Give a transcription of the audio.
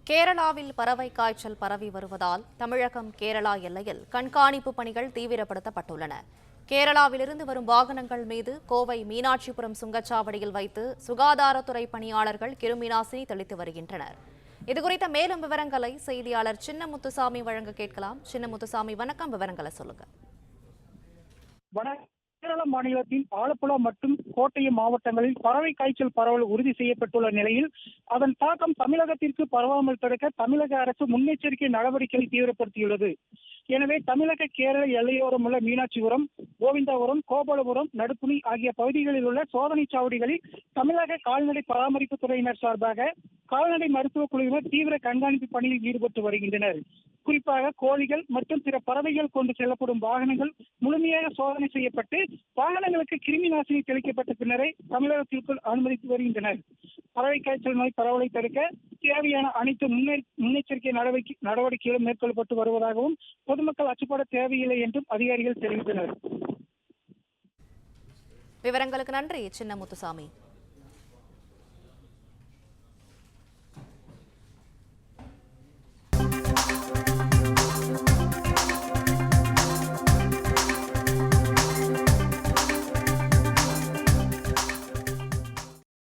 கேரளாவில் பறவை காய்ச்சல் பரவி வருவதால் தமிழகம் கேரளா எல்லையில் கண்காணிப்பு பணிகள் தீவிரப்படுத்தப்பட்டுள்ளன. கேரளாவிலிருந்து வரும் வாகனங்கள் மீது கோவை மீனாட்சிபுரம் சுங்கச்சாவடியில் வைத்து சுகாதாரத்துறை பணியாளர்கள் கிருமிநாசினி தெளித்து வருகின்றனர். இதுகுறித்த மேலும் விவரங்களை செய்தியாளர் சின்னமுத்துசாமி வழங்க கேட்கலாம். சின்னமுத்துசாமி, வணக்கம். விவரங்களை சொல்லுங்க. கேரள மாநிலத்தின் ஆலப்புழா மற்றும் கோட்டயம் மாவட்டங்களில் பறவை காய்ச்சல் பரவல் உறுதி செய்யப்பட்டுள்ள நிலையில் அதன் தாக்கம் தமிழகத்திற்கு பரவாமல் தடுக்க தமிழக அரசு முன்னெச்சரிக்கை நடவடிக்கைகளை தீவிரப்படுத்தியுள்ளது. எனவே தமிழக கேரள எல்லையோரம் உள்ள மீனாட்சிபுரம், கோவிந்தாபுரம், கோபாலபுரம், நடுப்புணி ஆகிய பகுதிகளில் உள்ள சோதனை சாவடிகளில் தமிழக கால்நடை பராமரிப்பு துறையினர் சார்பாக கால்நடை மருத்துவ குழுவினர் தீவிர கண்காணிப்பு பணியில் ஈடுபட்டு வருகின்றனர். குறிப்பாக கோழிகள் மற்றும் பிற பறவைகள் கொண்டு செல்லப்படும் வாகனங்கள் முழுமையாக சோதனை செய்யப்பட்டு வாகனங்களுக்கு கிருமி நாசினி தெளிக்கப்பட்ட பின்னரே தமிழகத்திற்குள் அனுமதித்து வருகின்றனர். பறவை காய்ச்சல் நோய் பரவலை தடுக்க தேவையான அனைத்து முன்னெச்சரிக்கை நடவடிக்கைகளும் மேற்கொள்ளப்பட்டு வருவதாகவும் பொதுமக்கள் அச்சப்பட தேவையில்லை என்றும் அதிகாரிகள் தெரிவித்தனர். விவரங்களுக்கு நன்றி சின்னமுத்துசாமி.